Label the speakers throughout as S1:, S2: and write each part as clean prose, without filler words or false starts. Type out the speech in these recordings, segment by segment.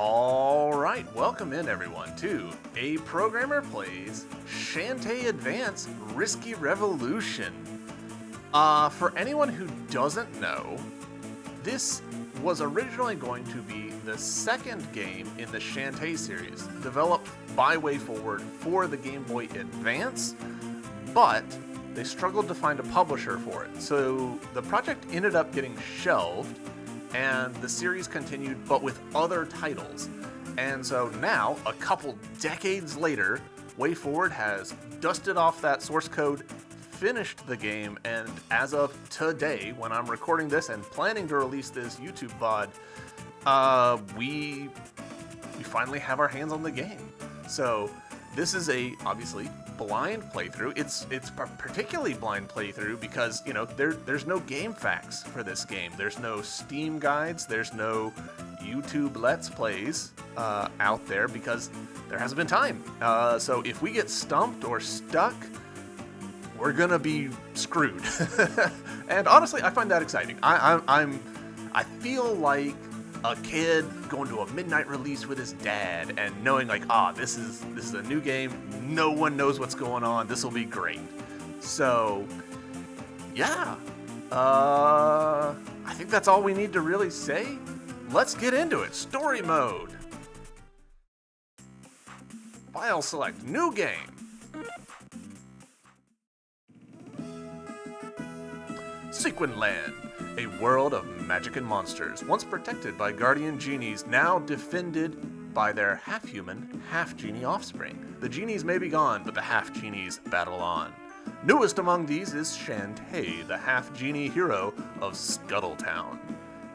S1: Alright, welcome in everyone to A Programmer Plays Shantae Advance Risky Revolution. For anyone who doesn't know, this was originally going to be the second game in the Shantae series, developed by WayForward for the Game Boy Advance, but they struggled to find a publisher for it. So the project ended up getting shelved, and the series continued, but with other titles. And so now, a couple decades later, WayForward has dusted off that source code, finished the game, and as of today, when I'm recording this and planning to release this YouTube VOD, we finally have our hands on the game. So this is a, obviously, blind playthrough. It's a particularly blind playthrough because, you know, there's no game facts for this game. There's no Steam guides. There's no YouTube Let's Plays out there because there hasn't been time. So if we get stumped or stuck, we're gonna be screwed. And honestly, I find that exciting. I feel like a kid going to a midnight release with his dad and knowing like, this is a new game, no one knows what's going on, this will be great. So yeah, I think that's all we need to really say. Let's get into it. Story mode. File select, new game. Sequin Land, a world of magic and monsters, once protected by guardian genies, now defended by their half-human, half-genie offspring. The genies may be gone, but the half-genies battle on. Newest among these is Shantae, the half-genie hero of Scuttletown.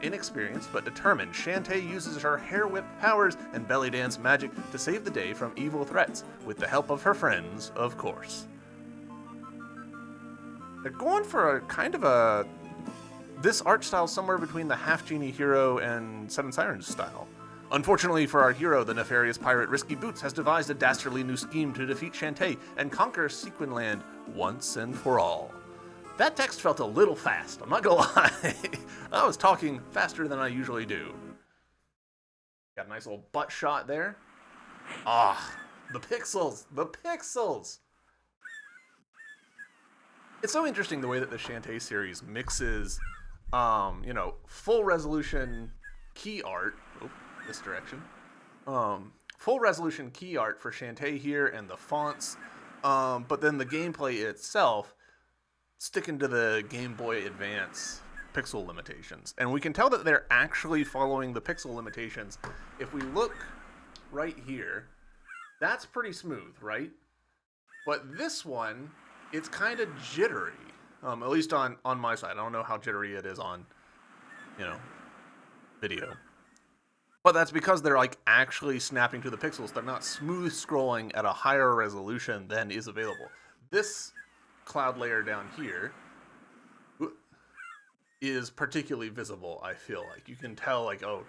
S1: Inexperienced but determined, Shantae uses her hair whip powers and belly dance magic to save the day from evil threats, with the help of her friends, of course. They're going for a kind of a... this art style somewhere between the half-genie hero and Seven Sirens style. Unfortunately for our hero, the nefarious pirate Risky Boots has devised a dastardly new scheme to defeat Shantae and conquer Sequin Land once and for all. That text felt a little fast, I'm not gonna lie. I was talking faster than I usually do. Got a nice little butt shot there. The pixels! The pixels! It's so interesting the way that the Shantae series mixes, full resolution key art. Oh, this direction. Full resolution key art for Shantae here and the fonts, but then the gameplay itself sticking to the Game Boy Advance pixel limitations. And we can tell that they're actually following the pixel limitations. If we look right here, that's pretty smooth, right? But this one, it's kind of jittery, at least on my side. I don't know how jittery it is on, video. But that's because they're like actually snapping to the pixels. They're not smooth scrolling at a higher resolution than is available. This cloud layer down here is particularly visible, I feel like. You can tell like, oh, ...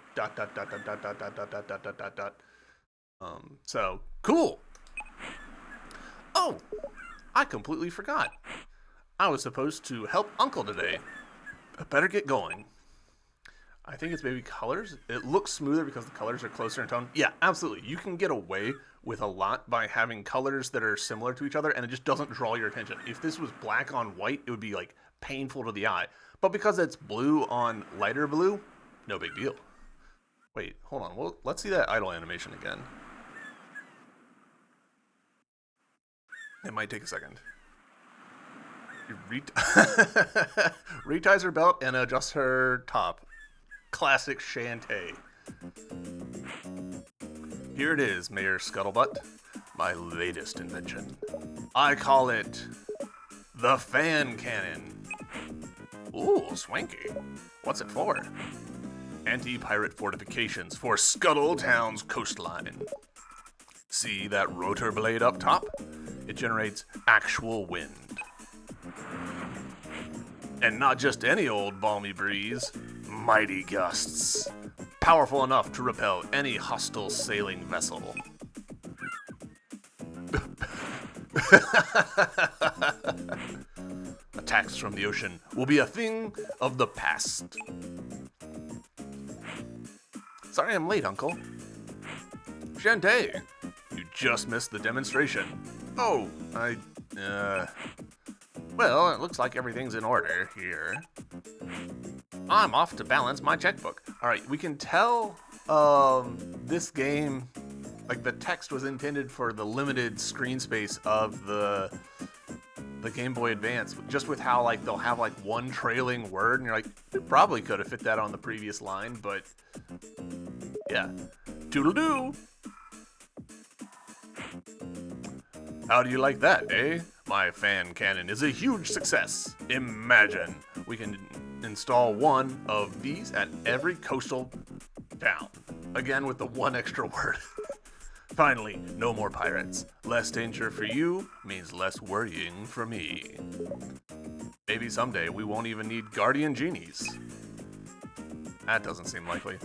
S1: So, cool. Oh! I completely forgot. I was supposed to help Uncle today. I better get going. I think it's maybe colors. It looks smoother because the colors are closer in tone. Yeah, absolutely. You can get away with a lot by having colors that are similar to each other, and it just doesn't draw your attention. If this was black on white, it would be like painful to the eye. But because it's blue on lighter blue, no big deal. Wait, hold on. Well, let's see that idle animation again. It might take a second. Reties her belt and adjusts her top. Classic Shantae. Here it is, Mayor Scuttlebutt. My latest invention. I call it the fan cannon. Ooh, swanky. What's it for? Anti-pirate fortifications for Scuttletown's coastline. See that rotor blade up top? It generates actual wind. And not just any old balmy breeze, mighty gusts. Powerful enough to repel any hostile sailing vessel. Attacks from the ocean will be a thing of the past. Sorry I'm late, Uncle. Shantae, you just missed the demonstration. Oh, well, it looks like everything's in order here. I'm off to balance my checkbook. All right, we can tell this game, like the text was intended for the limited screen space of the Game Boy Advance, just with how like they'll have like one trailing word, and you're like, we probably could have fit that on the previous line, but yeah. Toodle-doo! How do you like that, eh? My fan cannon is a huge success. Imagine we can install one of these at every coastal town. Again with the one extra word. Finally, no more pirates. Less danger for you means less worrying for me. Maybe someday we won't even need guardian genies. That doesn't seem likely.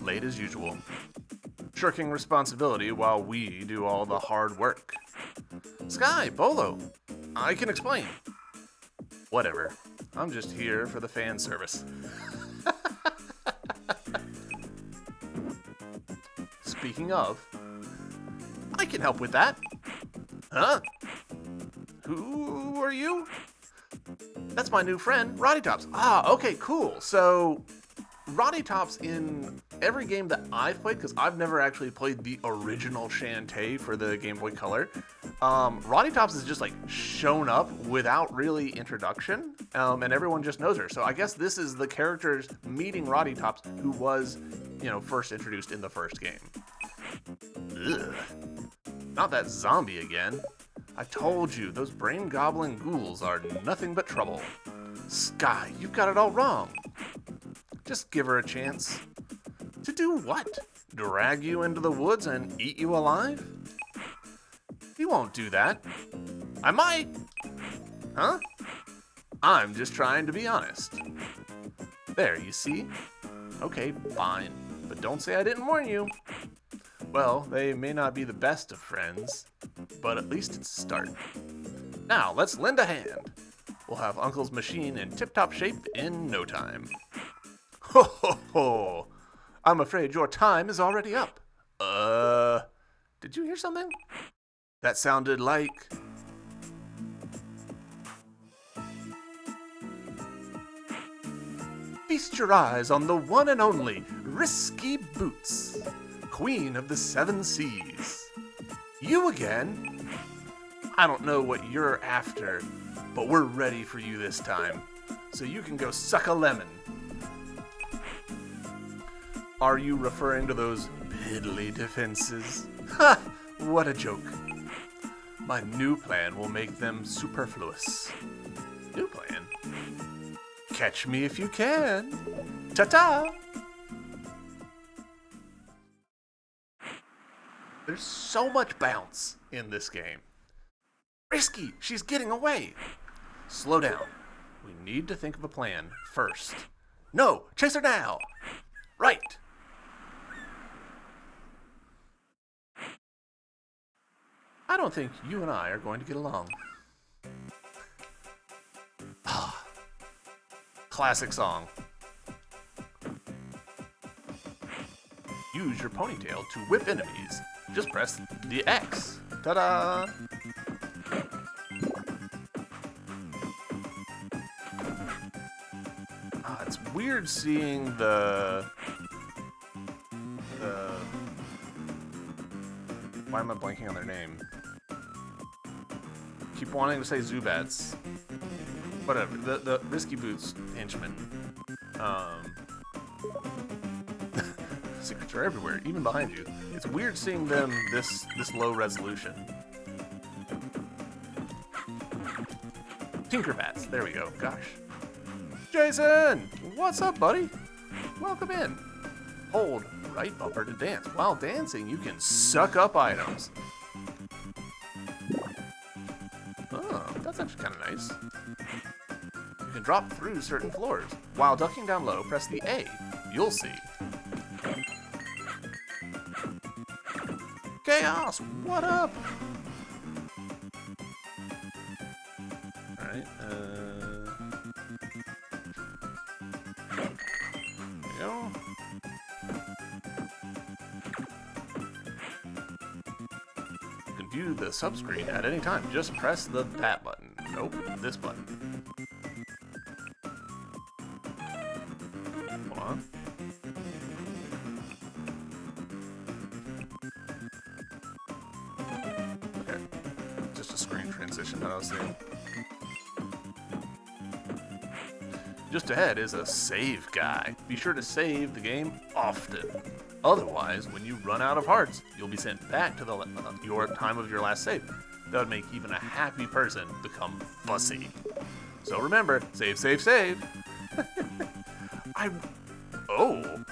S1: Late as usual. Shirking responsibility while we do all the hard work. Sky, Bolo, I can explain. Whatever. I'm just here for the fan service. Speaking of, I can help with that. Huh? Who are you? That's my new friend, Roddy Tops. Ah, okay, cool. So, Roddy Tops in every game that I've played, because I've never actually played the original Shantae for the Game Boy Color, Roddy Tops has just like shown up without really introduction, and everyone just knows her. So I guess this is the characters meeting Roddy Tops, who was, first introduced in the first game. Ugh. Not that zombie again. I told you, those brain gobbling ghouls are nothing but trouble. Sky, you've got it all wrong. Just give her a chance. To do what? Drag you into the woods and eat you alive? He won't do that. I might. Huh? I'm just trying to be honest. There, you see? Okay, fine. But don't say I didn't warn you. Well, they may not be the best of friends, but at least it's a start. Now, let's lend a hand. We'll have Uncle's machine in tip-top shape in no time. Ho ho ho! I'm afraid your time is already up. Did you hear something? That sounded like... Feast your eyes on the one and only Risky Boots, Queen of the Seven Seas. You again? I don't know what you're after, but we're ready for you this time, so you can go suck a lemon. Are you referring to those piddly defenses? Ha! What a joke. My new plan will make them superfluous. New plan? Catch me if you can. Ta-ta! There's so much bounce in this game. Risky! She's getting away! Slow down. We need to think of a plan first. No! Chase her now! Right! I don't think you and I are going to get along. Classic song. Use your ponytail to whip enemies. Just press the X. Ta-da! It's weird seeing the... Why am I blanking on their name? Keep wanting to say Zubats. Whatever. The Risky Boots henchmen. Secrets are everywhere, even behind you. It's weird seeing them this low resolution. Tinkerbats. There we go. Gosh. Jason! What's up, buddy? Welcome in. Hold right bumper to dance. While dancing, you can suck up items. Oh, that's actually kind of nice. You can drop through certain floors. While ducking down low, press the A. You'll see. Chaos, what up? Alright, there we go. view the subscreen at any time. Just press that button. Nope, this button. Hold on. Okay, just a screen transition that I was seeing. Just ahead is a save guy. Be sure to save the game often. Otherwise, when you run out of hearts, you'll be sent back to your time of your last save. That would make even a happy person become fussy. So remember, save, save, save. Oh,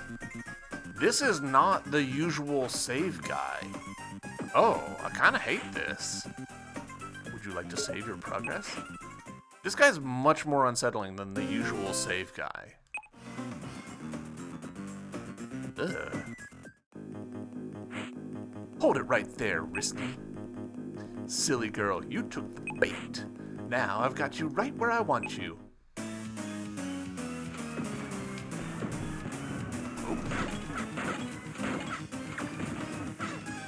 S1: this is not the usual save guy. Oh, I kind of hate this. Would you like to save your progress? This guy's much more unsettling than the usual save guy. Ugh. Hold it right there, Risky. Silly girl, you took the bait. Now I've got you right where I want you. Oh.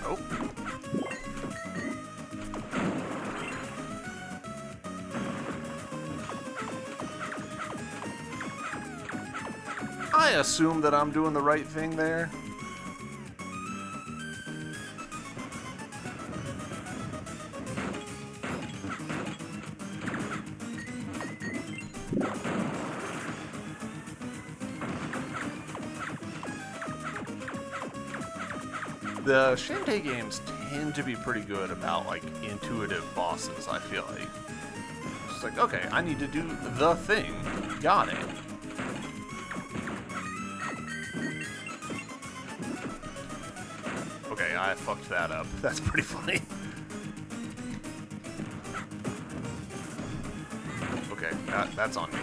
S1: Oh. I assume that I'm doing the right thing there. The Shantae games tend to be pretty good about, like, intuitive bosses, I feel like. It's like, okay, I need to do the thing. Got it. Okay, I fucked that up. That's pretty funny. Okay, that's on me.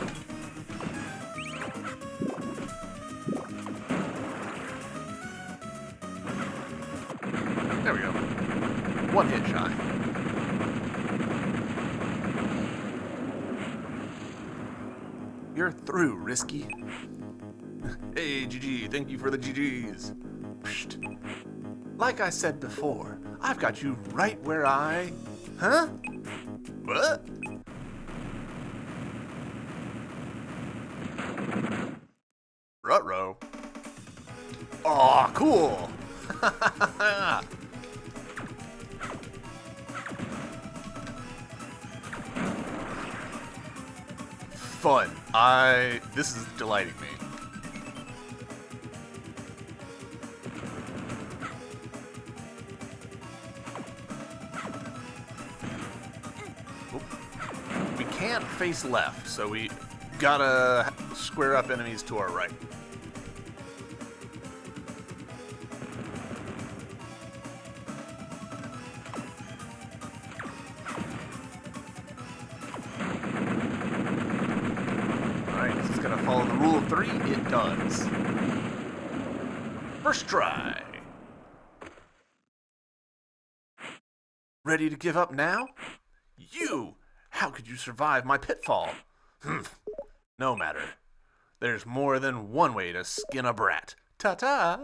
S1: There we go. One hit shy. You're through, Risky. Hey, GG, thank you for the GGs. Psst. Like I said before, I've got you right where I... Huh? What? Ruh-roh. Aw, cool! Fun. This is delighting me. We can't face left, so we gotta square up enemies to our right. Follow the rule of 3, it does. First try. Ready to give up now? You! How could you survive my pitfall? No matter. There's more than one way to skin a brat. Ta-ta!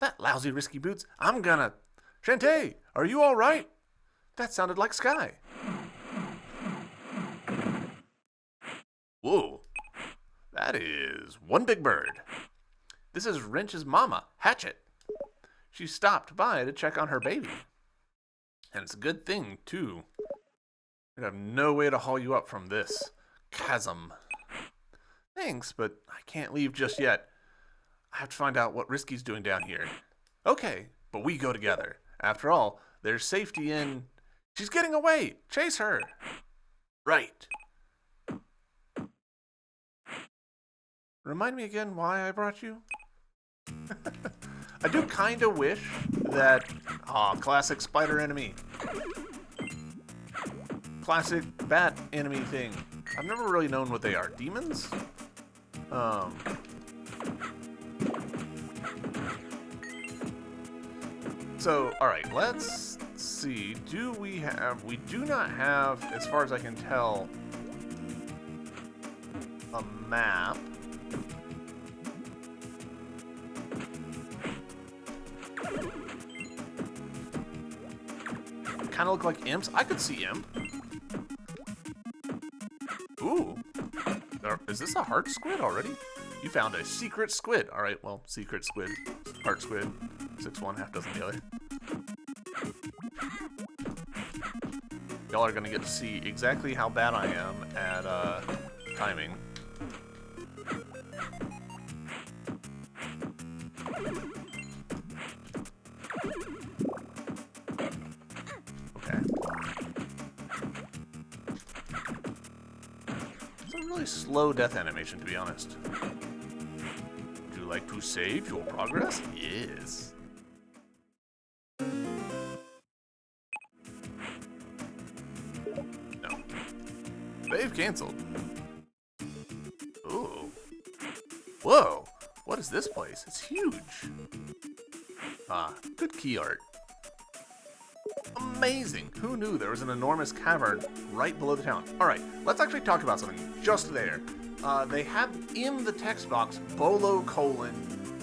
S1: That lousy Risky Boots, I'm gonna... Shantae, are you alright? That sounded like Sky. Whoa, that is one big bird. This is Wrench's mama, Hatchet. She stopped by to check on her baby. And it's a good thing, too. I have no way to haul you up from this chasm. Thanks, but I can't leave just yet. I have to find out what Risky's doing down here. Okay, but we go together. After all, there's safety in... She's getting away! Chase her! Right. Remind me again why I brought you? I do kind of wish that... Aw, classic spider enemy. Classic bat enemy thing. I've never really known what they are. Demons? So, alright, let's see. We do not have, as far as I can tell, a map. kind of look like imps. I could see imp. Ooh. Is this a heart squid already? You found a secret squid. All right, well, secret squid, heart squid, 6-1, half dozen the other. Y'all are gonna get to see exactly how bad I am at timing. Okay. It's a really slow death animation, to be honest. Would you like to save your progress? Yes. Save canceled. Ooh. Whoa. What is this place? It's huge. Ah, good key art. Amazing. Who knew there was an enormous cavern right below the town? All right, let's actually talk about something just there. They had in the text box Bolo :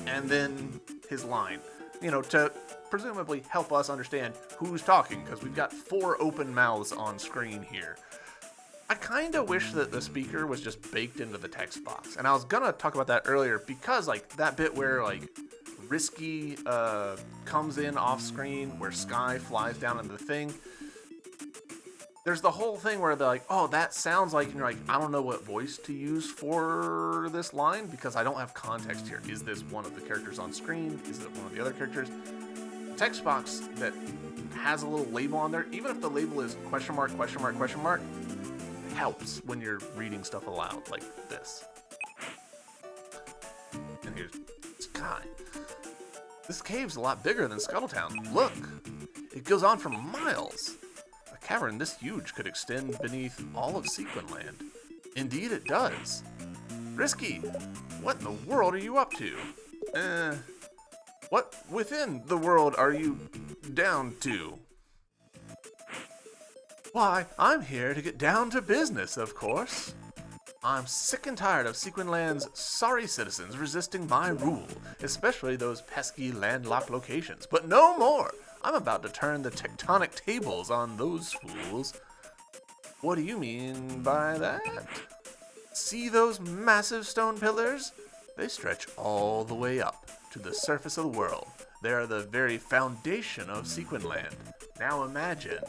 S1: and then his line, you know, to presumably help us understand who's talking, because we've got 4 open mouths on screen here. I kind of wish that the speaker was just baked into the text box. And I was going to talk about that earlier because, like, that bit where, like, Risky comes in off screen, where Sky flies down into the thing. There's the whole thing where they're like, oh, that sounds like, and you're like, I don't know what voice to use for this line because I don't have context here. Is this one of the characters on screen? Is it one of the other characters? The text box that has a little label on there, even if the label is question mark, question mark, question mark, helps when you're reading stuff aloud like this. And here's Sky. This cave's a lot bigger than Scuttletown. Look, it goes on for miles. A cavern this huge could extend beneath all of Sequinland. Indeed it does. Risky, what in the world are you up to? What within the world are you down to? Why, I'm here to get down to business, of course. I'm sick and tired of Sequinland's sorry citizens resisting my rule, especially those pesky landlocked locations. But no more! I'm about to turn the tectonic tables on those fools. What do you mean by that? See those massive stone pillars? They stretch all the way up to the surface of the world. They are the very foundation of Sequinland. Now imagine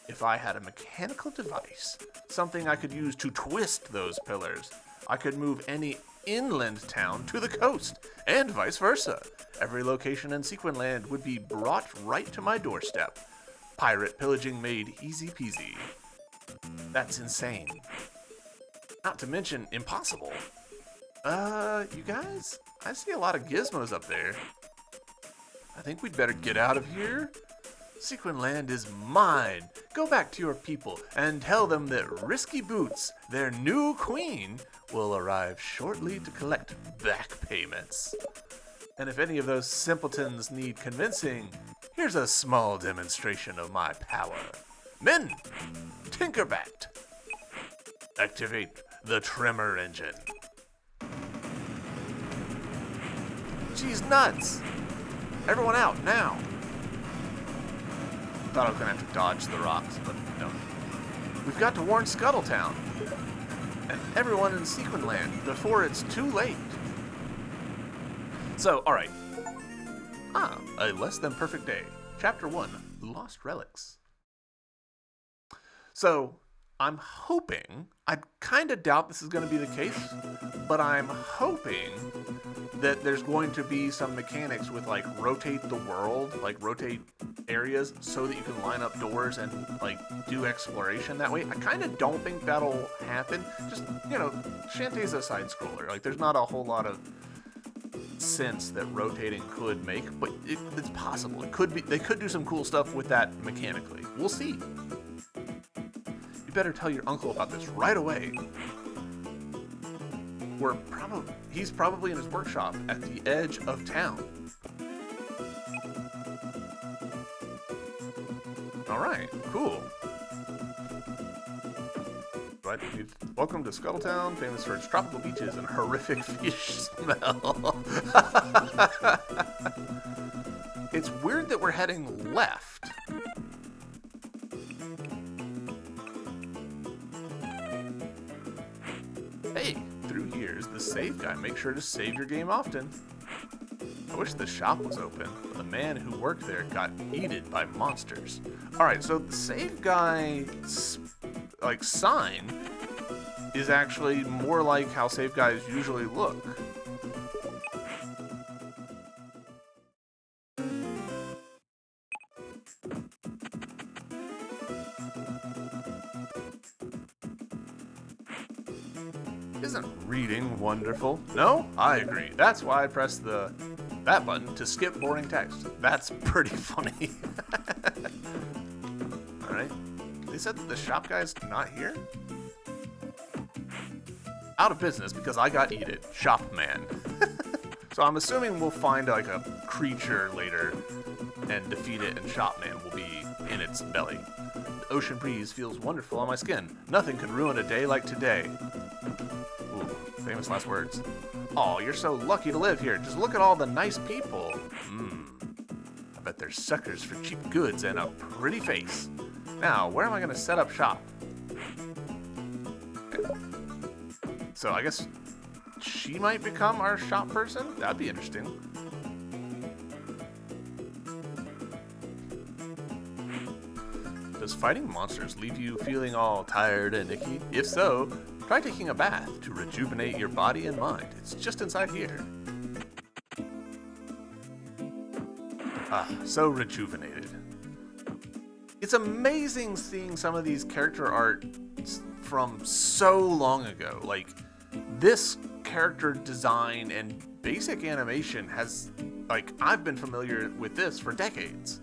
S1: if I had a mechanical device, something I could use to twist those pillars. I could move any inland town to the coast, and vice versa. Every location in Sequinland would be brought right to my doorstep. Pirate pillaging made easy peasy. That's insane. Not to mention impossible. You guys? I see a lot of gizmos up there. I think we'd better get out of here. Sequinland is mine. Go back to your people and tell them that Risky Boots, their new queen, will arrive shortly to collect back payments. And if any of those simpletons need convincing, here's a small demonstration of my power. Men, Tinkerbat, activate the tremor engine. She's nuts. Everyone out now. Thought I was gonna have to dodge the rocks, but no. We've got to warn Scuttletown and everyone in Sequinland before it's too late. So, alright. A less than perfect day. Chapter 1, Lost Relics. So, I'm hoping, I kind of doubt this is going to be the case, but I'm hoping that there's going to be some mechanics with, like, rotate the world, like, rotate areas so that you can line up doors and, like, do exploration that way. I kind of don't think that'll happen. Just, you know, Shantae's a side-scroller. Like, there's not a whole lot of sense that rotating could make, but it's possible. It could be. They could do some cool stuff with that mechanically. We'll see. You better tell your uncle about this right away. He's probably in his workshop at the edge of town. Alright, cool. Right, welcome to Scuttletown, famous for its tropical beaches and horrific fish smell. It's weird that we're heading left. the save guy. Make sure to save your game often. I wish the shop was open, but the man who worked there got eaten by monsters. Alright, so the save guy's like sign is actually more like how save guys usually look. Isn't reading wonderful? No? I agree. That's why I pressed that button to skip boring text. That's pretty funny. Alright. They said that the shop guy's not here? Out of business because I got eaten. Shop man. So I'm assuming we'll find like a creature later and defeat it, and shop man will be in its belly. The ocean breeze feels wonderful on my skin. Nothing could ruin a day like today. Ooh, famous last words. Aw, you're so lucky to live here. Just look at all the nice people. I bet they're suckers for cheap goods and a pretty face. Now, where am I going to set up shop? Okay. So I guess she might become our shop person? That'd be interesting. Does fighting monsters leave you feeling all tired and icky? If so, try taking a bath to rejuvenate your body and mind. It's just inside here. Ah, so rejuvenated. It's amazing seeing some of these character art from so long ago. Like, this character design and basic animation has, like, I've been familiar with this for decades.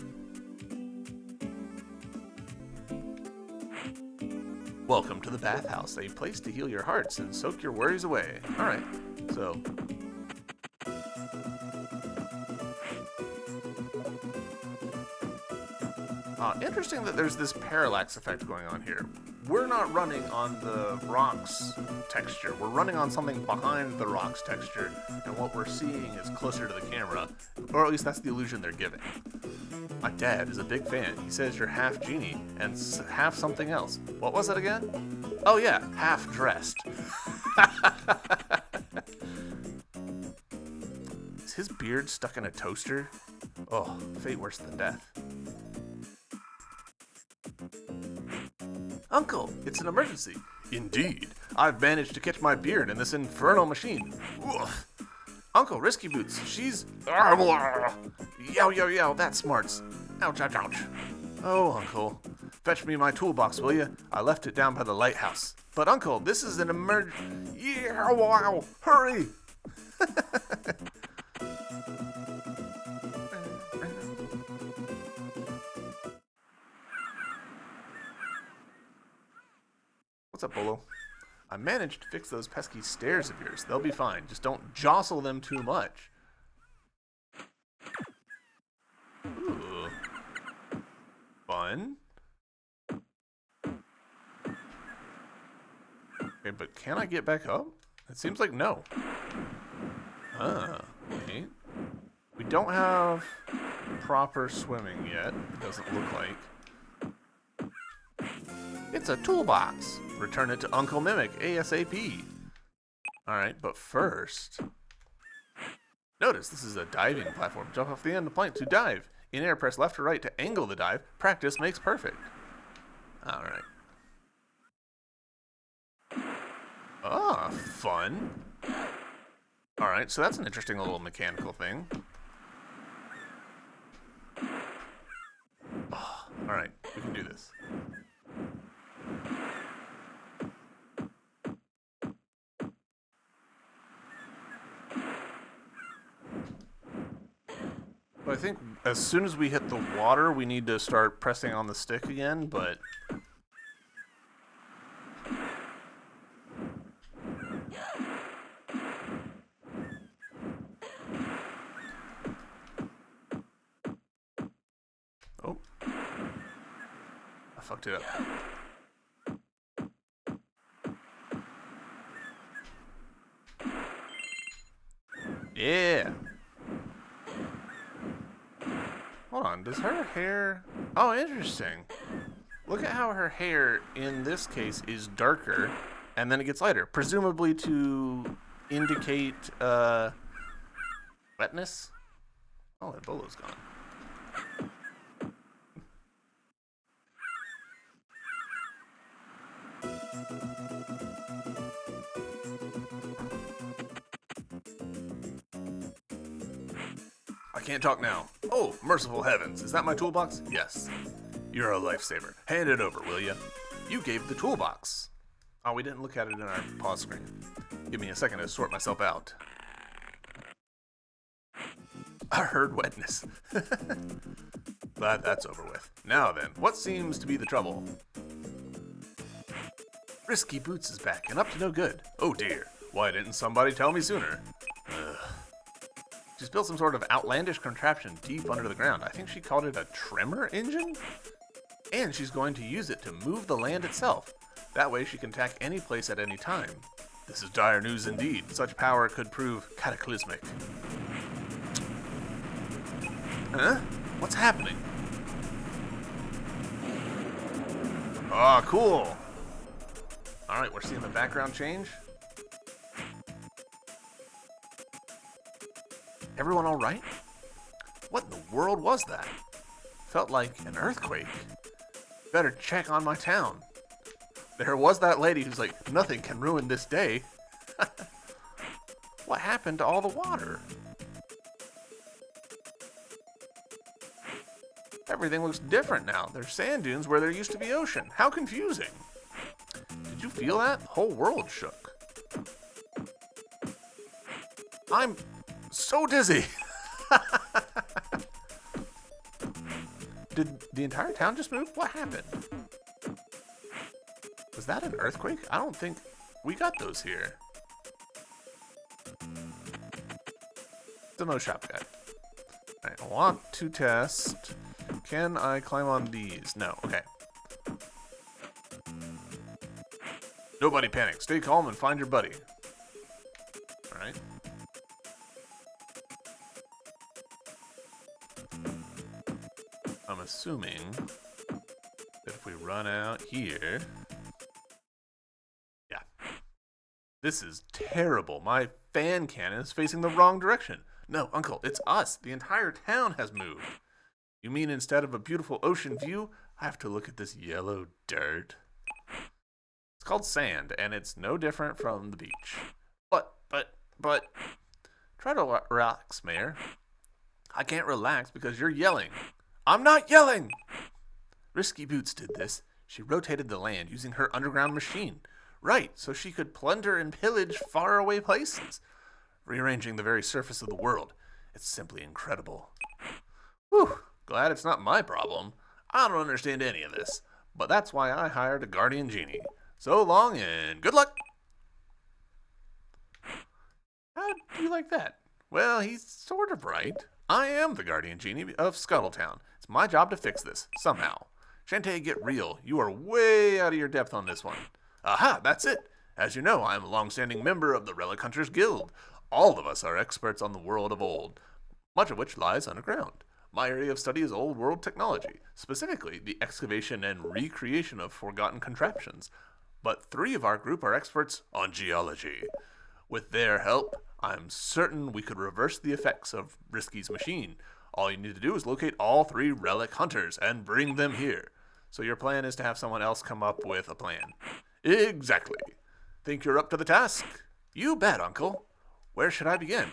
S1: Welcome to the bathhouse, a place to heal your hearts and soak your worries away. Alright, so... interesting that there's this parallax effect going on here. We're not running on the rocks texture. We're running on something behind the rocks texture, and what we're seeing is closer to the camera, or at least that's the illusion they're giving. My dad is a big fan. He says you're half genie and half something else. What was it again? Oh yeah, half dressed. Is his beard stuck in a toaster? Oh, fate worse than death. Uncle, it's an emergency. Indeed. I've managed to catch my beard in this infernal machine. Oof. Uncle, Risky Boots, she's... Yow, yow, yow, that smarts. Ouch, ouch, ouch. Oh, Uncle, fetch me my toolbox, will you? I left it down by the lighthouse. But, Uncle, this is an Yeah, wow, hurry! What's up, Bolo? I managed to fix those pesky stairs of yours. They'll be fine. Just don't jostle them too much. Ooh. Fun. Okay, but can I get back up? It seems like no. Okay. We don't have proper swimming yet. It doesn't look like. It's a toolbox. Return it to Uncle Mimic ASAP. Alright, but first... Notice this is a diving platform. Jump off the end of the plank to dive. In air, press left or right to angle the dive. Practice makes perfect. Alright. Ah, fun. Alright, so that's an interesting little mechanical thing. Oh, alright, we can do this. I think as soon as we hit the water, we need to start pressing on the stick again, but... Oh. I fucked it up. Yeah! Hold on, does her hair... Oh, interesting. Look at how her hair, in this case, is darker, and then it gets lighter. Presumably to indicate wetness? Oh, Ebola's gone. I can't talk now. Oh, merciful heavens. Is that my toolbox? Yes. You're a lifesaver. Hand it over, will ya? You gave the toolbox. Oh, we didn't look at it in our pause screen. Give me a second to sort myself out. I heard wetness. Glad that's over with. Now then, what seems to be the trouble? Risky Boots is back and up to no good. Oh dear. Why didn't somebody tell me sooner? Ugh. She's built some sort of outlandish contraption deep under the ground. I think she called it a tremor engine? And she's going to use it to move the land itself. That way she can attack any place at any time. This is dire news indeed. Such power could prove cataclysmic. Huh? What's happening? Oh, cool. Alright, we're seeing the background change. Everyone alright? What in the world was that? Felt like an earthquake. Better check on my town. There was that lady who's like, nothing can ruin this day. What happened to all the water? Everything looks different now. There's sand dunes where there used to be ocean. How confusing. Did you feel that? The whole world shook. I'm so dizzy. Did the entire town just move? What happened? Was that an earthquake? I don't think we got those here. Demo shop guide. Alright, I want to test. Can I climb on these? No. Okay. Nobody panic. Stay calm and find your buddy. Alright. I'm assuming that if we run out here... Yeah. This is terrible. My fan cannon is facing the wrong direction. No, Uncle, it's us. The entire town has moved. You mean instead of a beautiful ocean view, I have to look at this yellow dirt? It's called sand, and it's no different from the beach. But... Try to relax, Mayor. I can't relax because you're yelling. I'm not yelling! Risky Boots did this. She rotated the land using her underground machine. Right, so she could plunder and pillage faraway places, rearranging the very surface of the world. It's simply incredible. Whew, glad it's not my problem. I don't understand any of this, but that's why I hired a guardian genie. So long and good luck! How do you like that? Well, he's sort of right. I am the guardian genie of Scuttletown. It's my job to fix this, somehow. Shantae, get real. You are way out of your depth on this one. Aha, that's it. As you know, I am a long-standing member of the Relic Hunters Guild. All of us are experts on the world of old, much of which lies underground. My area of study is old world technology, specifically the excavation and recreation of forgotten contraptions. But 3 of our group are experts on geology. With their help, I'm certain we could reverse the effects of Risky's machine. All you need to do is locate all 3 relic hunters and bring them here. So your plan is to have someone else come up with a plan. Exactly. Think you're up to the task? You bet, Uncle. Where should I begin?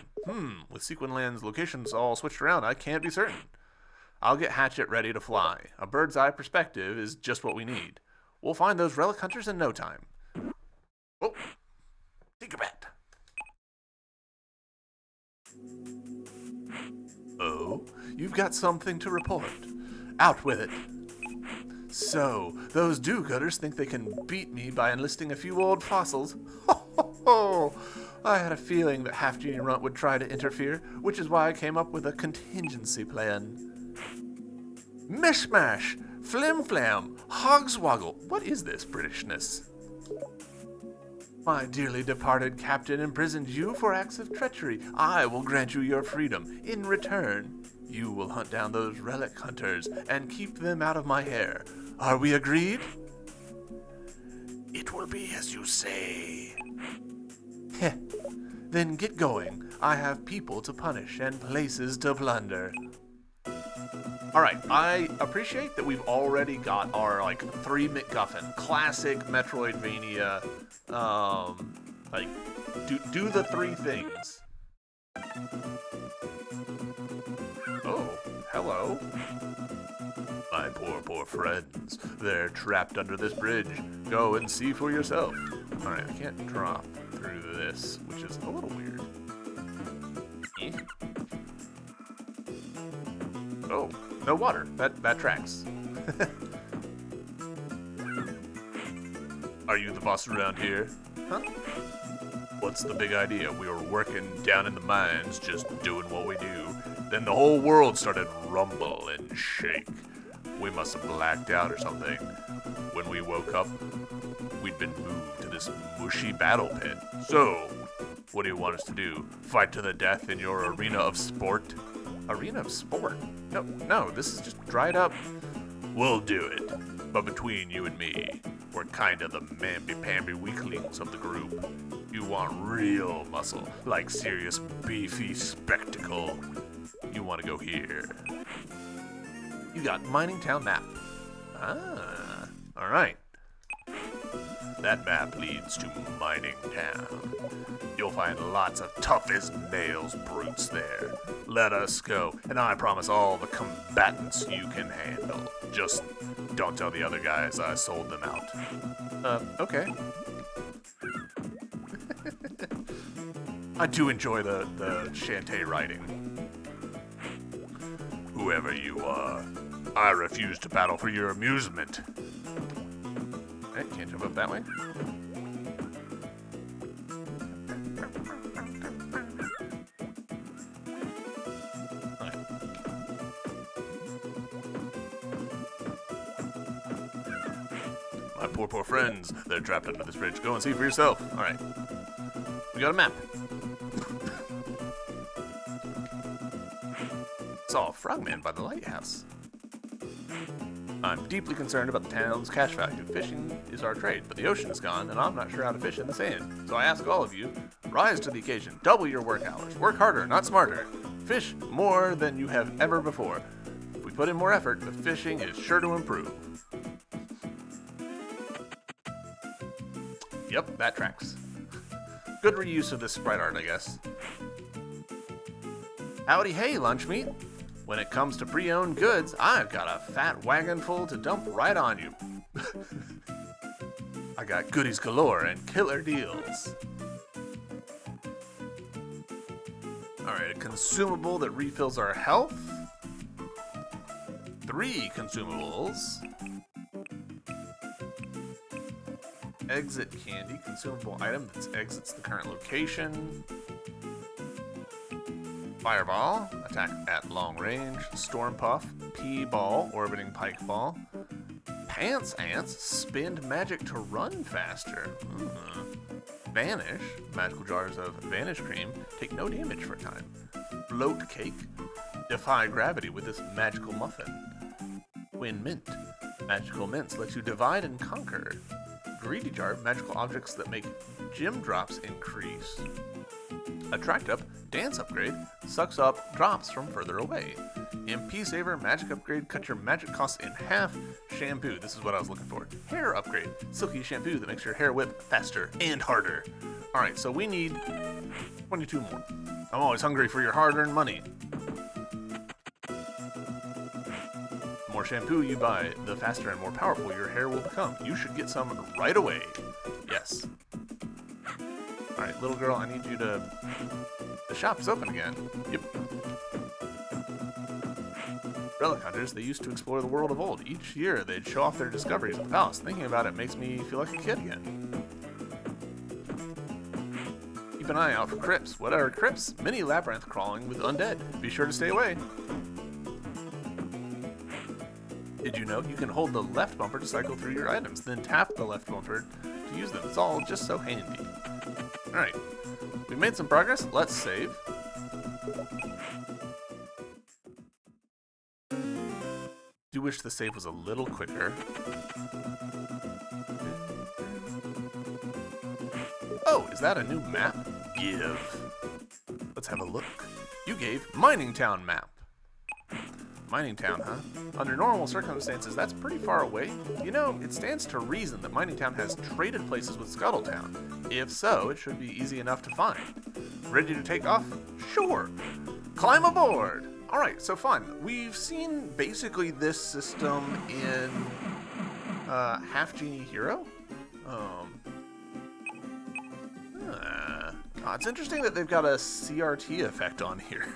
S1: With Sequinland's locations all switched around, I can't be certain. I'll get Hatchet ready to fly. A bird's eye perspective is just what we need. We'll find those relic hunters in no time. Oh, Tinkerbell. Oh, you've got something to report. Out with it. So, those do-gooders think they can beat me by enlisting a few old fossils. Ho, ho, ho! I had a feeling that Half Genie Runt would try to interfere, which is why I came up with a contingency plan. Mishmash! Flim-flam! Hogswoggle! What is this Britishness? My dearly departed captain imprisoned you for acts of treachery. I will grant you your freedom. In return, you will hunt down those relic hunters and keep them out of my hair. Are we agreed? It will be as you say. Heh. Then get going. I have people to punish and places to plunder. Alright, I appreciate that we've already got our, 3 MacGuffin. Classic Metroidvania, do the 3 things. Oh, hello. My poor friends. They're trapped under this bridge. Go and see for yourself. Alright, I can't drop through this, which is a little weird. Oh, no water. That tracks. Are you the boss around here? Huh? What's the big idea? We were working down in the mines, just doing what we do. Then the whole world started rumble and shake. We must have blacked out or something. When we woke up, we'd been moved to this mushy battle pit. So, what do you want us to do? Fight to the death in your arena of sport? Arena of sport? No, this is just dried up. We'll do it. But between you and me, we're kind of the mamby-pamby weaklings of the group. You want real muscle, like serious beefy spectacle. You want to go here. You got Mining Town map. Ah, alright. That map leads to Mining Town. You'll find lots of tough as nails brutes there. Let us go, and I promise all the combatants you can handle. Just don't tell the other guys I sold them out. Okay. I do enjoy the Shantae writing. Whoever you are, I refuse to battle for your amusement. Alright, can't jump up that way. Alright. My poor friends, they're trapped under this bridge. Go and see for yourself. Alright. We got a map. Saw a frogman by the lighthouse. I'm deeply concerned about the town's cash value. Fishing is our trade, but the ocean is gone, and I'm not sure how to fish in the sand. So I ask all of you, rise to the occasion, double your work hours, work harder, not smarter. Fish more than you have ever before. If we put in more effort, the fishing is sure to improve. Yep, that tracks. Good reuse of this sprite art, I guess. Howdy hey, lunch meat. When it comes to pre-owned goods, I've got a fat wagon full to dump right on you. I got goodies galore and killer deals. Alright, a consumable that refills our health. 3 consumables. Exit candy, consumable item that exits the current location. Fireball, attack at long range. Storm Puff, P-Ball, orbiting Pike Ball. Pants Ants, spend magic to run faster. Vanish, magical jars of Vanish Cream, take no damage for a time. Float Cake, defy gravity with this magical muffin. Win Mint, magical mints let you divide and conquer. Greedy Jar, magical objects that make gem drops increase. Attract Up, dance upgrade, sucks up drops from further away. MP Saver, magic upgrade, cut your magic costs in half. Shampoo, this is what I was looking for. Hair upgrade, silky shampoo that makes your hair whip faster and harder. Alright, so we need 22 more. I'm always hungry for your hard-earned money. The more shampoo you buy, the faster and more powerful your hair will become. You should get some right away. Yes. Alright, little girl, I need you to... The shop's open again. Yep. Relic hunters, they used to explore the world of old. Each year, they'd show off their discoveries at the palace. Thinking about it makes me feel like a kid again. Keep an eye out for crypts. What are crypts? Mini labyrinth crawling with undead. Be sure to stay away. Did you know you can hold the left bumper to cycle through your items, then tap the left bumper to use them? It's all just so handy. Alright, we've made some progress. Let's save. Do wish the save was a little quicker. Oh, is that a new map? give? Let's have a look. You gave Mining Town map. Mining Town, huh? Under normal circumstances, that's pretty far away. You know, it stands to reason that Mining Town has traded places with Scuttletown. If so, it should be easy enough to find. Ready to take off? Sure. Climb aboard! Alright, so fun. We've seen basically this system in Half Genie Hero. It's interesting that they've got a CRT effect on here.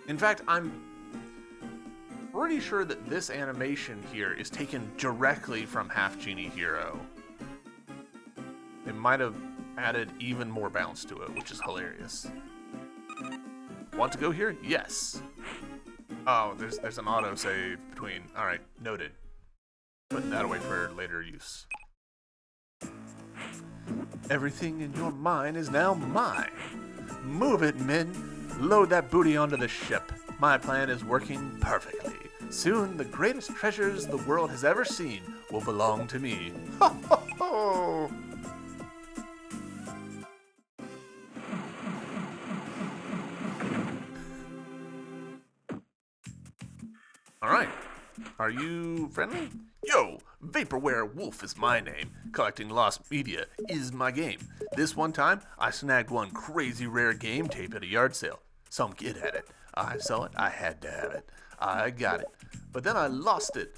S1: In fact, I'm pretty sure that this animation here is taken directly from Half Genie Hero. They might have added even more bounce to it, which is hilarious. Want to go here? Yes. Oh, there's an autosave between. Alright, noted. Putting that away for later use. Everything in your mind is now mine. Move it, men. Load that booty onto the ship. My plan is working perfectly. Soon, the greatest treasures the world has ever seen will belong to me. Ho, ho, ho! Alright. Are you friendly? Yo! Vaporware Wolf is my name. Collecting lost media is my game. This one time, I snagged one crazy rare game tape at a yard sale. Some kid had it. I saw it. I had to have it. I got it. But then I lost it.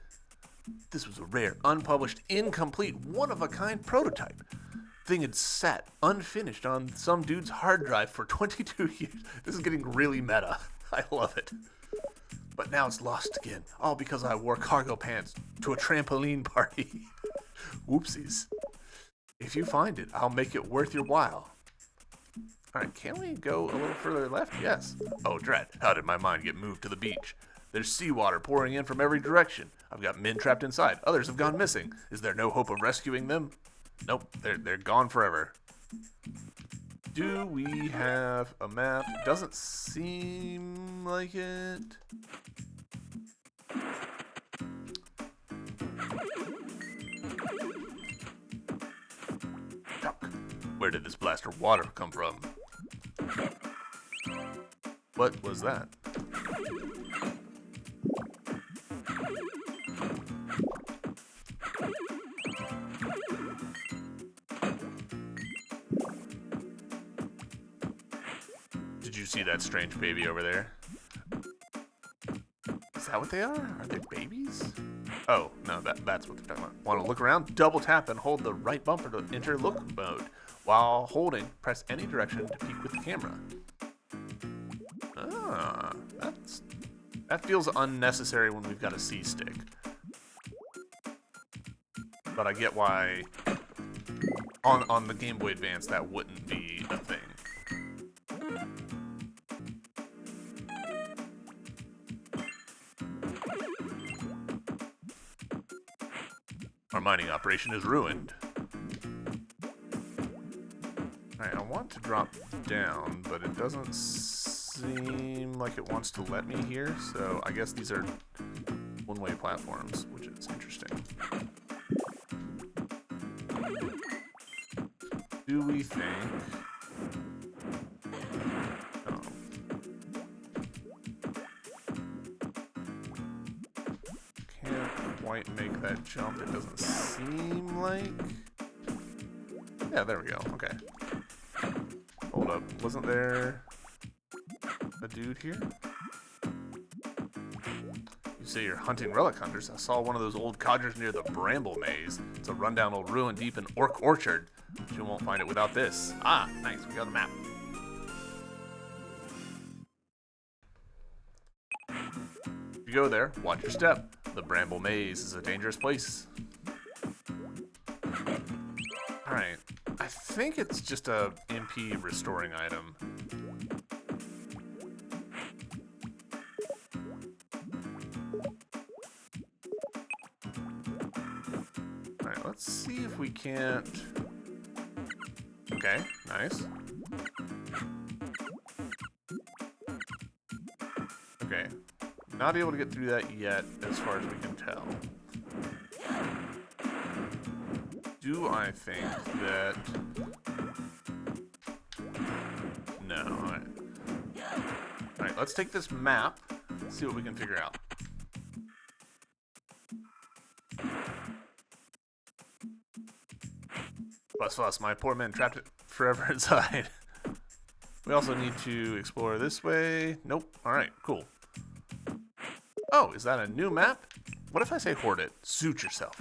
S1: This was a rare, unpublished, incomplete, one-of-a-kind prototype. Thing had sat unfinished on some dude's hard drive for 22 years. This is getting really meta. I love it. But now it's lost again, all because I wore cargo pants to a trampoline party. Whoopsies. If you find it, I'll make it worth your while. Alright, can we go a little further left? Yes. Oh, drat, how did my mind get moved to the beach? There's seawater pouring in from every direction. I've got men trapped inside. Others have gone missing. Is there no hope of rescuing them? Nope, they're gone forever. Do we have a map? Doesn't seem like it. Duck. Where did this blast of water come from? What was that? Did you see that strange baby over there? Is that what they are? Are they babies? Oh, no, that's what they're talking about. Want to look around? Double tap and hold the right bumper to enter look mode. While holding, press any direction to peek with the camera. Ah, that feels unnecessary when we've got a C stick. But I get why on the Game Boy Advance that wouldn't be a thing. Our mining operation is ruined. Alright, I want to drop down, but it doesn't seem like it wants to let me here, so I guess these are one-way platforms, which is interesting. Do we think... Oh. Can't quite make that jump, it doesn't seem like... Yeah, there we go, okay. Hold up, wasn't there a dude here? You say you're hunting relic hunters. I saw one of those old codgers near the Bramble Maze. It's a rundown old ruin deep in Orc Orchard. But you won't find it without this. Ah, nice, we got the map. If you go there, watch your step. The Bramble Maze is a dangerous place. Alright, I think it's just a MP restoring item. Alright, let's see if we can't... Okay, nice. Okay, not able to get through that yet, as far as we can tell. Do I think that let's take this map, see what we can figure out. Fuss, my poor men trapped it forever inside. We also need to explore this way. Nope. Alright, cool. Oh, is that a new map? What if I say hoard it? Suit yourself.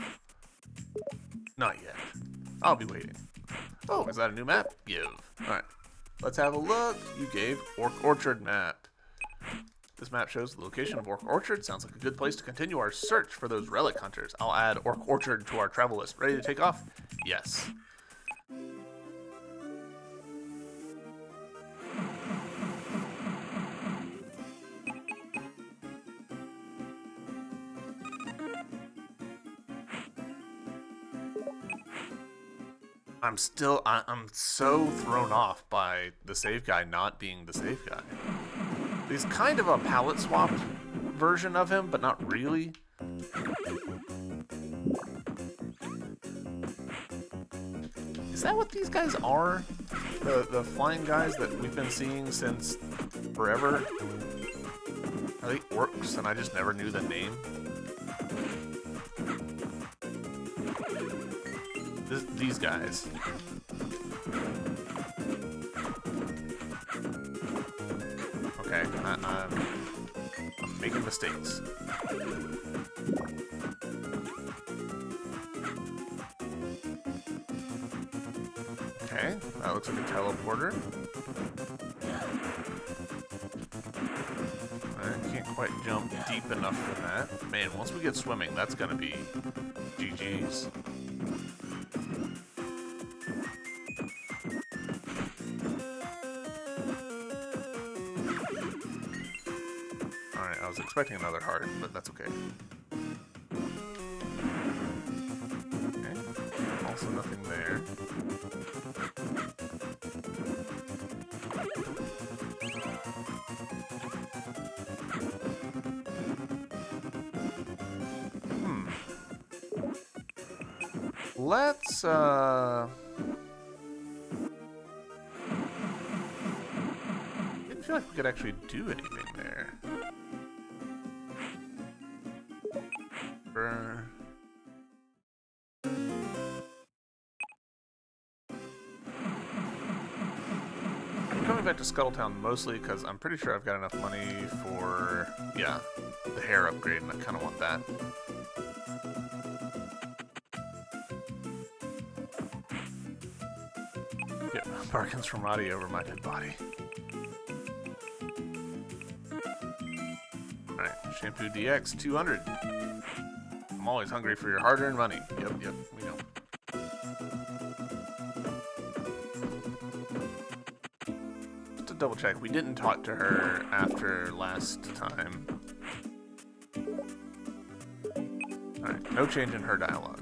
S1: Not yet. I'll be waiting. Oh, is that a new map? Give. Alright. Let's have a look. You gave Orc Orchard map. This map shows the location of Orc Orchard. Sounds like a good place to continue our search for those relic hunters. I'll add Orc Orchard to our travel list. Ready to take off? Yes. I'm so thrown off by the save guy not being the save guy. He's kind of a palette swapped version of him, but not really. Is that what these guys are? The flying guys that we've been seeing since forever? Are they orcs and I just never knew the name? These guys. Okay, I'm making mistakes. Okay, that looks like a teleporter. I can't quite jump deep enough for that. Man, once we get swimming, that's gonna be GG's. I was expecting another heart, but that's okay. Okay. Also nothing there. Let's, I didn't feel like we could actually do anything there. I'm coming back to Scuttletown mostly because I'm pretty sure I've got enough money for, yeah, the hair upgrade, and I kind of want that. Get bargains from Roddy over my dead body. Alright, Shampoo DX 200. I'm always hungry for your hard-earned money. Yep, we know. Just to double check, we didn't talk to her after last time. Alright, no change in her dialogue.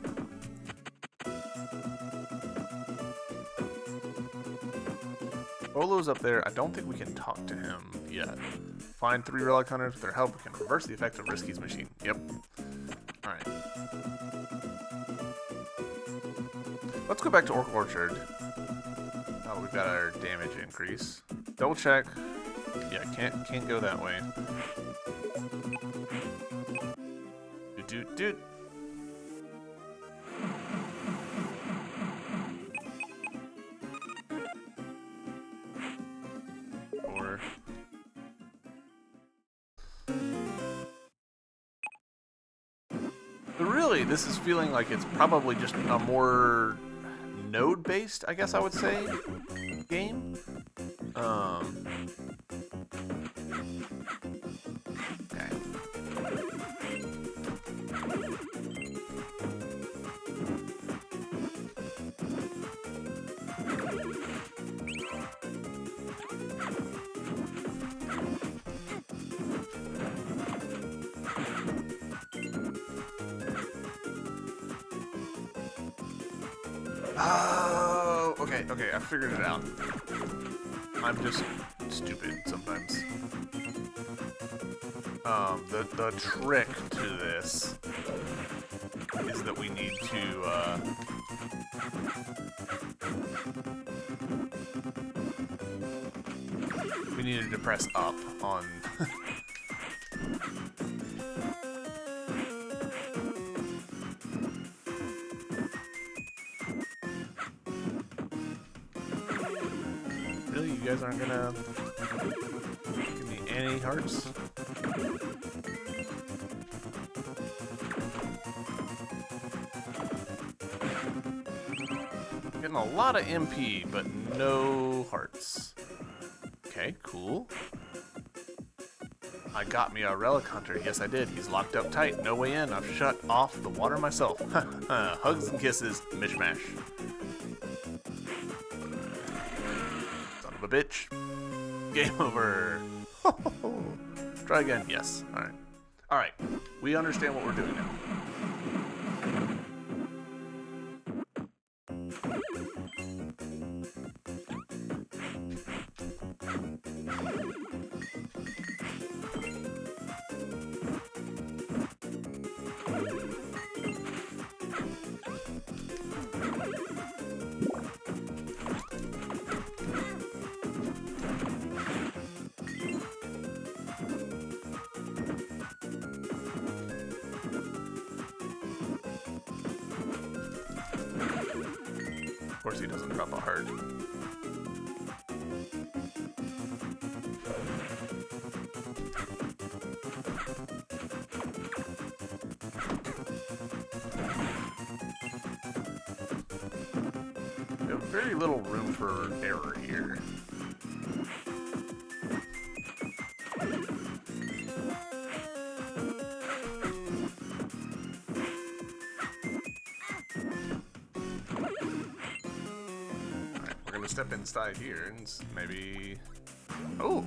S1: Olo's up there. I don't think we can talk to him yet. Find 3 relic hunters. With their help, we can reverse the effect of Risky's machine. Yep. Alright. Let's go back to Orc Orchard. Oh, we've got our damage increase. Double check. Yeah, can't go that way. Doot. But really, this is feeling like it's probably just a more node-based, I guess I would say, game. Okay. Oh, okay, I figured it out. I'm just stupid sometimes. The trick to this is that we need to, We needed to press up on... Really? You guys aren't gonna give me any hearts? Getting a lot of MP, but no hearts. Okay, cool. I got me a relic hunter. Yes, I did. He's locked up tight. No way in. I've shut off the water myself. Hugs and kisses. Mishmash. Son of a bitch. Game over. Try again. Yes. Alright. Alright. We understand what we're doing now. Of course he doesn't drop a heart. We have very little room for error here. Step inside here and maybe... Oh!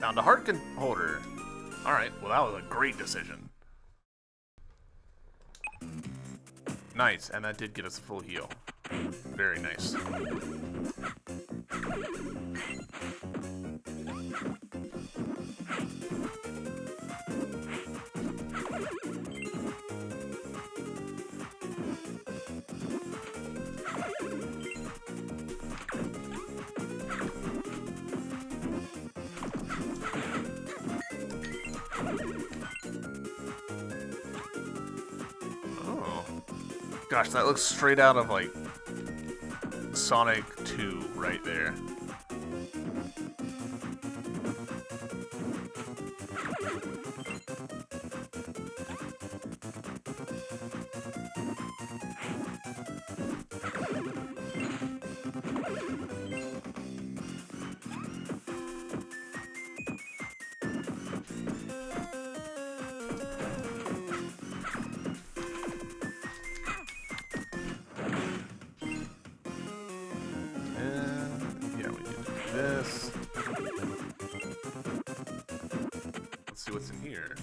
S1: Found a heart holder! Alright, well that was a great decision. Nice, and that did get us a full heal. Very nice. Gosh, that looks straight out of, like, Sonic 2 right there. This. Let's see what's in here.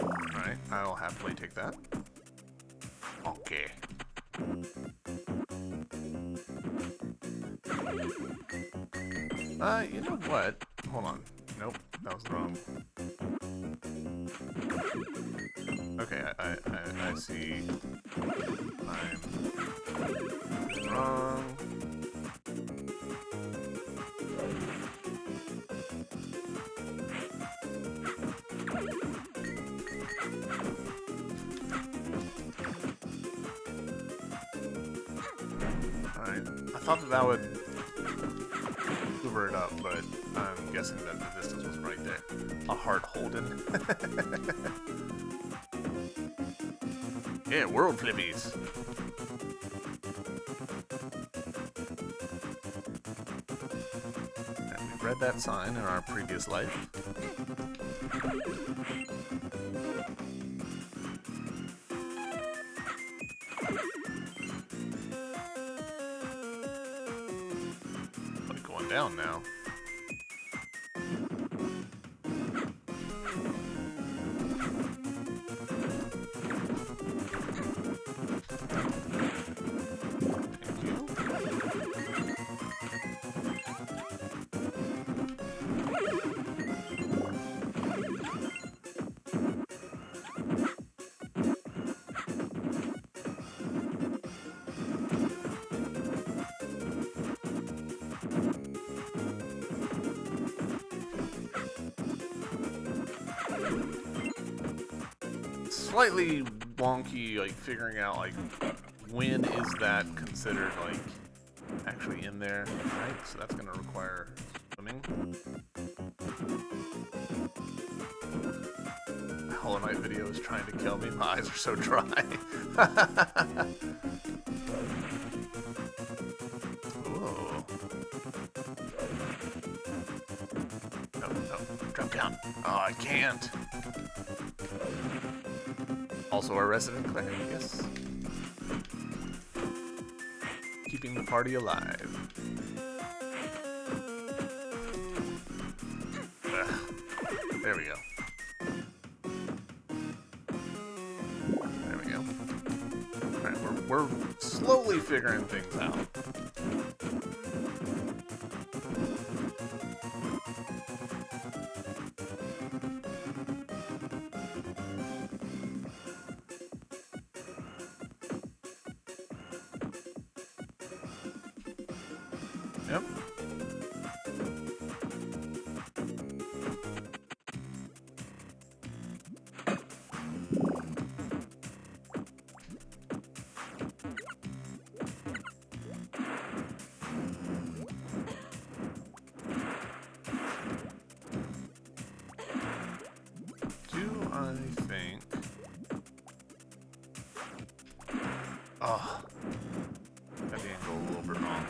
S1: Alright, I'll happily take that. Okay. You know what? Hold on. Nope, that was wrong. Okay, I see. I'm wrong. I thought that would hoover it up, but I'm guessing that the distance was right there. A heart Holden. Yeah, world flippies. And we read that sign in our previous life. Down now. Thank you. slightly wonky, like figuring out like when is that considered like actually in there, right? So that's gonna require swimming. Hollow Knight video is trying to kill me. My eyes are so dry. Ooh. No, drop down. Oh, I can't. Also our resident cleric, yes. Keeping the party alive. Ugh. There we go. There we go. Alright, we're slowly figuring things out. Yep. Do I think... Oh. Got the angle a little bit wrong.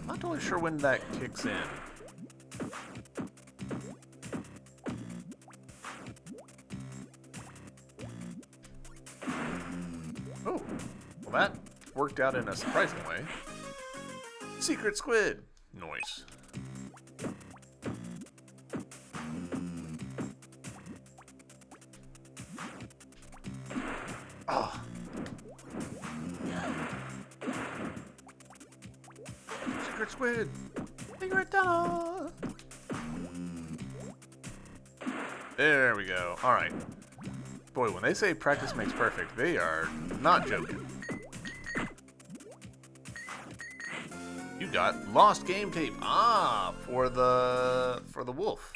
S1: Not totally sure when that kicks in. Oh, well that worked out in a surprising way. Secret squid! Noise. Oh. Secret squid! Secret tunnel! There we go. Alright. Boy, when they say practice makes perfect, they are not joking. You got lost game tape. Ah, for the wolf.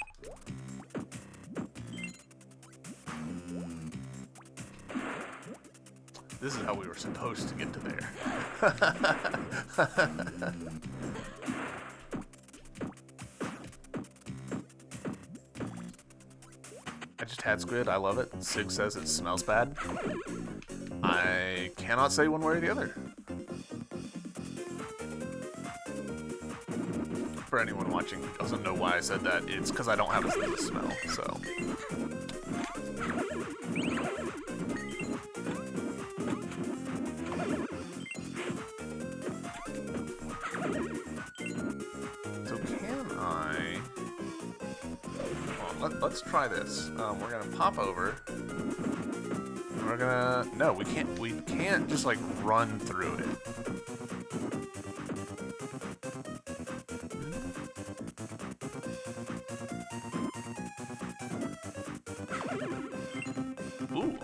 S1: This is how we were supposed to get to there. I just had squid. I love it. Sig says it smells bad. I cannot say one way or the other. For anyone watching who doesn't know why I said that, it's because I don't have a sense of smell, so. So can I... Well, let's try this. We're gonna pop over. And we're gonna... No, we can't just like run through it. Ooh.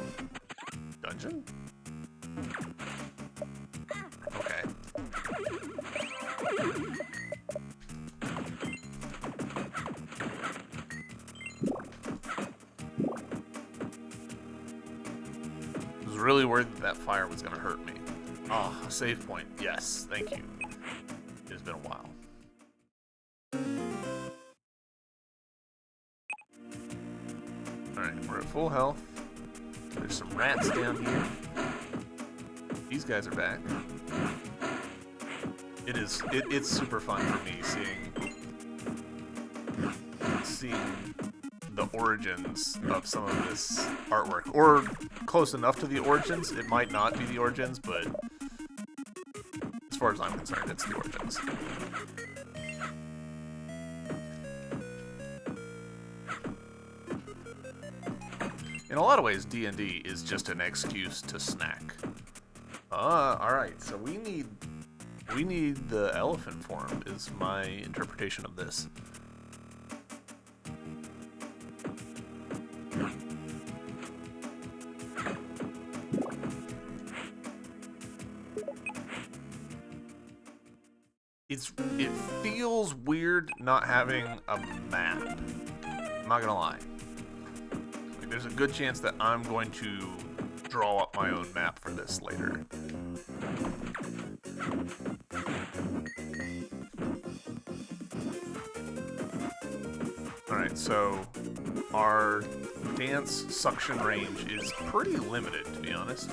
S1: Dungeon? Okay. I was really worried that fire was going to hurt me. Oh, save point. Yes, thank you. It's been a while. Alright, we're at full health. There's some rats down here. These guys are back. It's super fun for me seeing the origins of some of this artwork. Or close enough to the origins. It might not be the origins, but as far as I'm concerned, it's the origins. In a lot of ways, D&D is just an excuse to snack. Alright, so we need the elephant form, is my interpretation of this. it feels weird not having a map. I'm not gonna lie. Like, there's a good chance that I'm going to draw up my own map for this later. Alright, so our dance suction range is pretty limited, to be honest.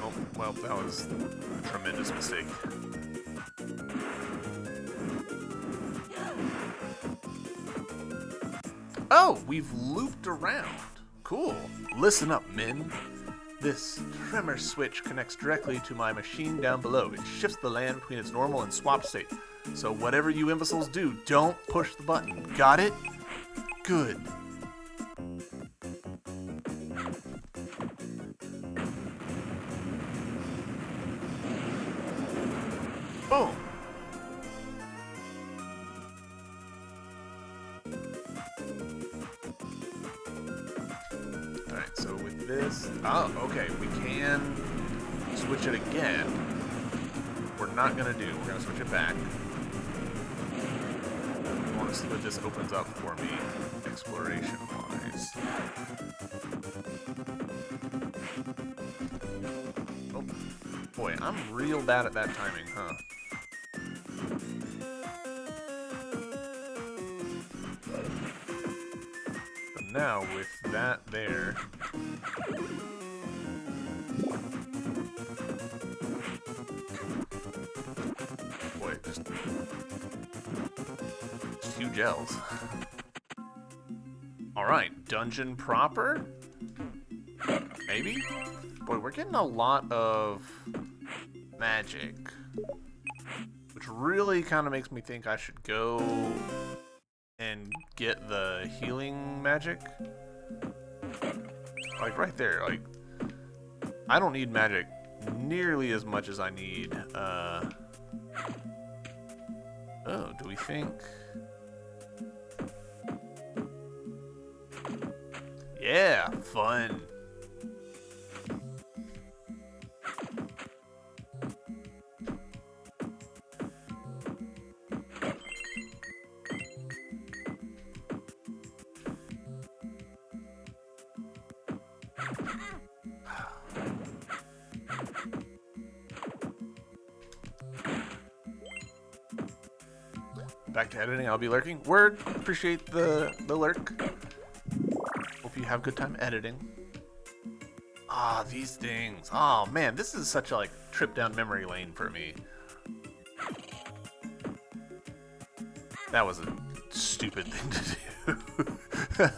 S1: Oh, well, that was a tremendous mistake. Oh, we've looped around. Cool. Listen up, men. This tremor switch connects directly to my machine down below. It shifts the land between its normal and swap state. So whatever you imbeciles do, don't push the button. Got it? Good. Boom. Alright, so with this... Oh, okay, we can switch it again. We're not gonna do. We're gonna switch it back. I want to see what this opens up for me, exploration-wise. Oh, boy, I'm real bad at that timing, huh? So now, with that there... Boy, just 2 gels. Alright, dungeon proper? Maybe? Boy, we're getting a lot of magic. Which really kind of makes me think I should go and get the healing magic. Like right there, like I don't need magic nearly as much as I need. Oh, do we think? Yeah, fun. Back to editing, I'll be lurking. Word, appreciate the lurk. Hope you have a good time editing. Ah, these things. Oh man, this is such a like trip down memory lane for me. That was a stupid thing to do.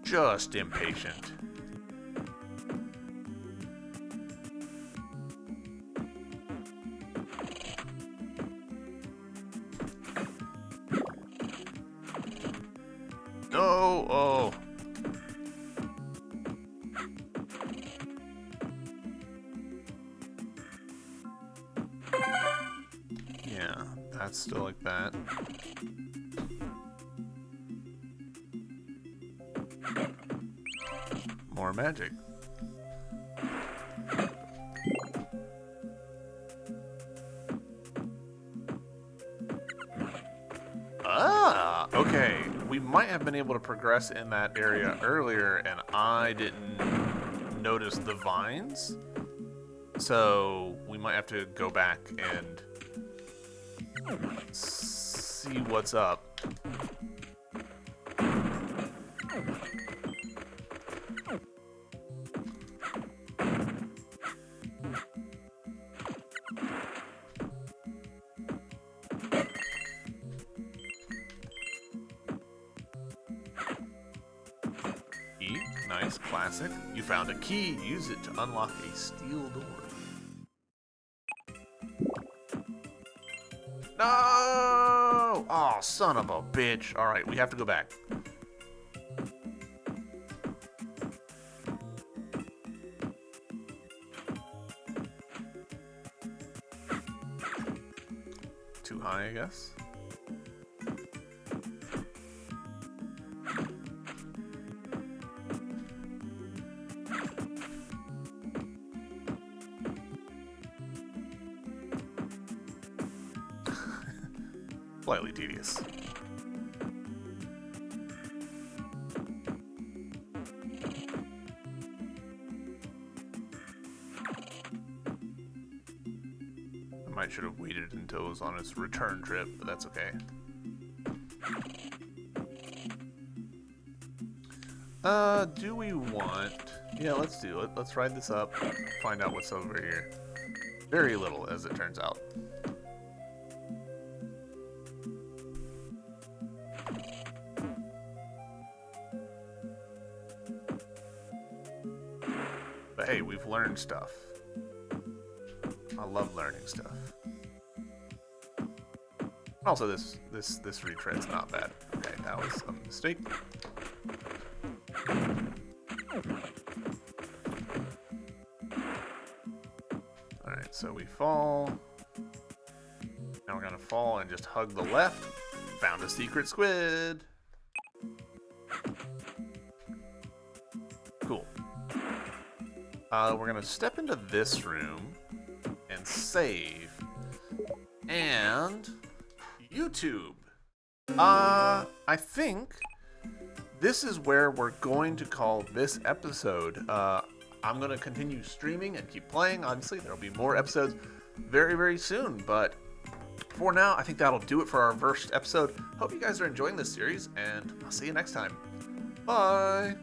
S1: Just impatient. No, oh. Yeah, that's still like that. More magic. Ah, okay. We might have been able to progress in that area earlier, and I didn't notice the vines. So we might have to go back and see what's up. Nice, classic. You found a key. Use it to unlock a steel door. No! Oh, son of a bitch. Alright, we have to go back. Too high, I guess. slightly tedious. I might should have waited until it was on its return trip, but that's okay. Do we want... Yeah, let's do it. Let's ride this up, find out what's over here. Very little, as it turns out. But hey, we've learned stuff. I love learning stuff. Also, this retread's not bad. Okay, that was a mistake. Alright, so we fall. Now we're gonna fall and just hug the left. Found a secret squid. Cool. We're gonna step into this room and save. And YouTube. I think this is where we're going to call this episode. I'm going to continue streaming and keep playing. Obviously, there'll be more episodes very, very soon. But for now, I think that'll do it for our first episode. Hope you guys are enjoying this series, and I'll see you next time. Bye!